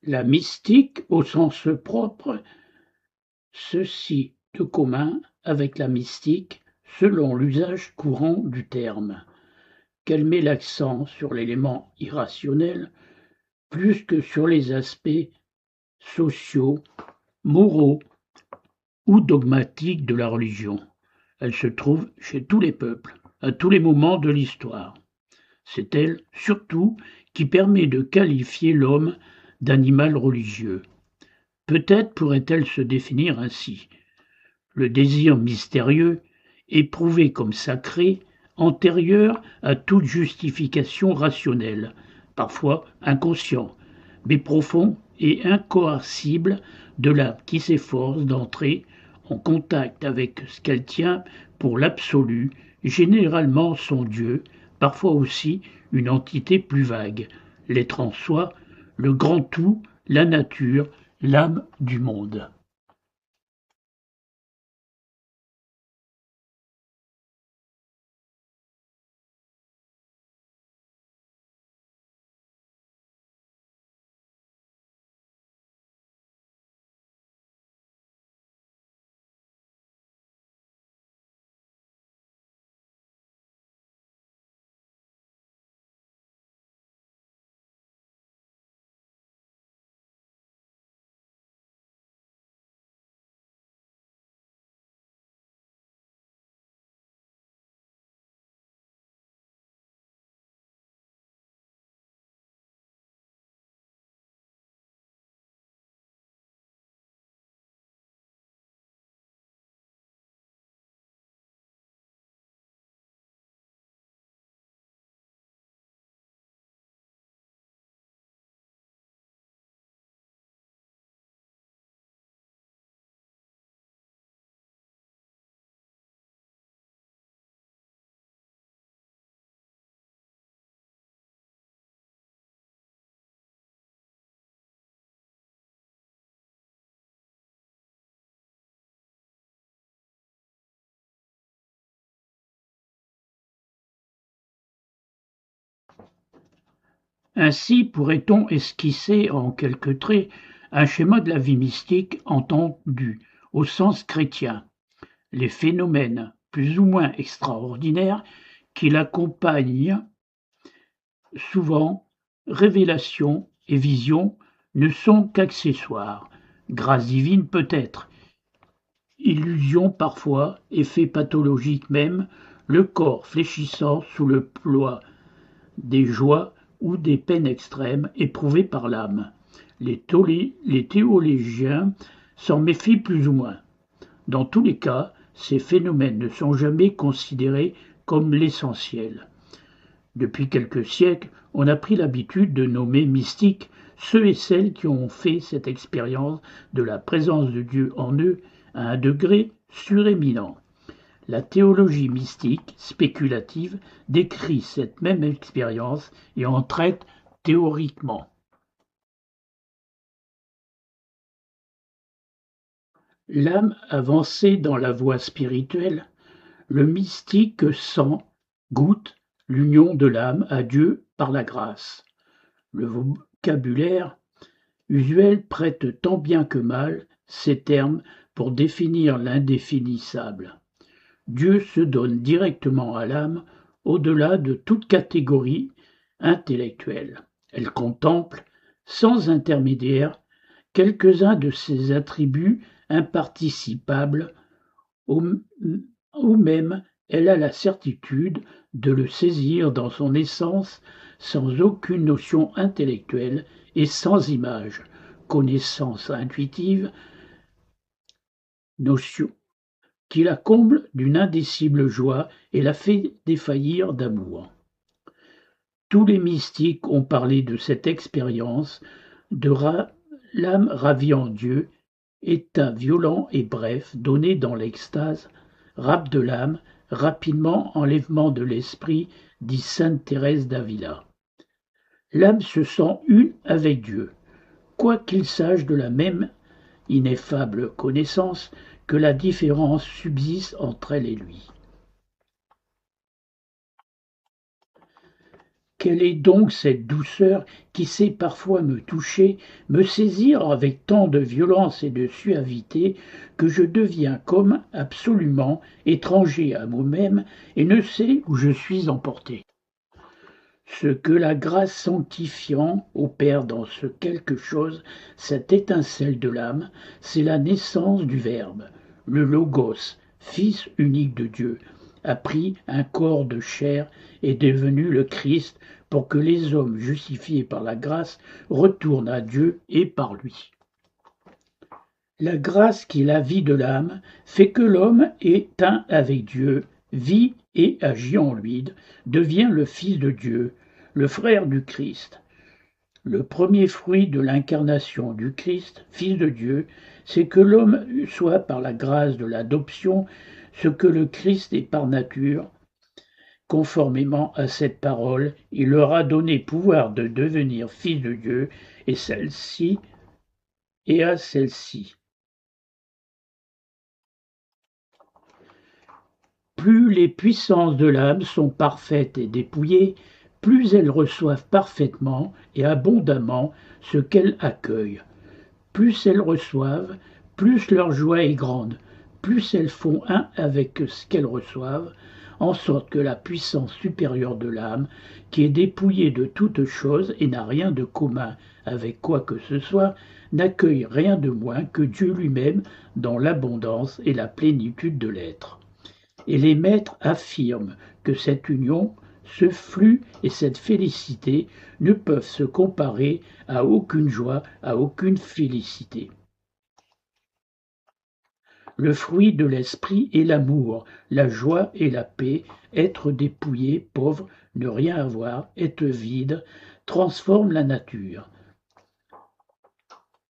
La mystique au sens propre, ceci de commun avec la mystique, selon l'usage courant du terme, qu'elle met l'accent sur l'élément irrationnel plus que sur les aspects sociaux, moraux ou dogmatiques de la religion. Elle se trouve chez tous les peuples, à tous les moments de l'histoire. C'est elle, surtout, qui permet de qualifier l'homme d'animal religieux. Peut-être pourrait-elle se définir ainsi. Le désir mystérieux, éprouvé comme sacré, antérieur à toute justification rationnelle, parfois inconscient, mais profond et incoercible de l'âme qui s'efforce d'entrer en contact avec ce qu'elle tient pour l'absolu, généralement son Dieu, parfois aussi une entité plus vague, l'être en soi, le grand tout, la nature, l'âme du monde. Ainsi pourrait-on esquisser en quelques traits un schéma de la vie mystique entendu au sens chrétien. Les phénomènes plus ou moins extraordinaires qui l'accompagnent, souvent révélations et visions, ne sont qu'accessoires, grâce divine peut-être, illusion parfois, effet pathologique même, le corps fléchissant sous le poids des joies ou des peines extrêmes éprouvées par l'âme. Les théologiens s'en méfient plus ou moins. Dans tous les cas, ces phénomènes ne sont jamais considérés comme l'essentiel. Depuis quelques siècles, on a pris l'habitude de nommer mystiques ceux et celles qui ont fait cette expérience de la présence de Dieu en eux à un degré suréminent. La théologie mystique spéculative décrit cette même expérience et en traite théoriquement. L'âme avancée dans la voie spirituelle, le mystique sent, goûte l'union de l'âme à Dieu par la grâce. Le vocabulaire usuel prête tant bien que mal ces termes pour définir l'indéfinissable. Dieu se donne directement à l'âme au-delà de toute catégorie intellectuelle. Elle contemple, sans intermédiaire, quelques-uns de ses attributs imparticipables, ou même elle a la certitude de le saisir dans son essence sans aucune notion intellectuelle et sans image, connaissance intuitive, notion qui la comble d'une indicible joie et la fait défaillir d'amour. Tous les mystiques ont parlé de cette expérience de l'âme ravie en Dieu, état violent et bref donné dans l'extase, rap de l'âme, rapidement enlèvement de l'esprit, dit sainte Thérèse d'Avila. L'âme se sent une avec Dieu, quoiqu'il sache de la même ineffable connaissance que la différence subsiste entre elle et lui. Quelle est donc cette douceur qui sait parfois me toucher, me saisir avec tant de violence et de suavité que je deviens comme absolument étranger à moi-même et ne sais où je suis emporté. Ce que la grâce sanctifiant opère dans ce quelque chose, cette étincelle de l'âme, c'est la naissance du Verbe. Le Logos, Fils unique de Dieu, a pris un corps de chair et est devenu le Christ pour que les hommes justifiés par la grâce retournent à Dieu et par lui. La grâce qui est la vie de l'âme fait que l'homme est un avec Dieu, vit et agit en lui, devient le Fils de Dieu, le frère du Christ. Le premier fruit de l'incarnation du Christ, Fils de Dieu, c'est que l'homme soit par la grâce de l'adoption ce que le Christ est par nature. Conformément à cette parole, il leur a donné pouvoir de devenir fils de Dieu et à celle-ci. Plus les puissances de l'âme sont parfaites et dépouillées, plus elles reçoivent parfaitement et abondamment ce qu'elles accueillent. Plus elles reçoivent, plus leur joie est grande, plus elles font un avec ce qu'elles reçoivent, en sorte que la puissance supérieure de l'âme, qui est dépouillée de toute chose et n'a rien de commun avec quoi que ce soit, n'accueille rien de moins que Dieu lui-même dans l'abondance et la plénitude de l'être. Et les maîtres affirment que cette union, ce flux et cette félicité ne peuvent se comparer à aucune joie, à aucune félicité. Le fruit de l'esprit est l'amour, la joie et la paix, être dépouillé, pauvre, ne rien avoir, être vide, transforme la nature.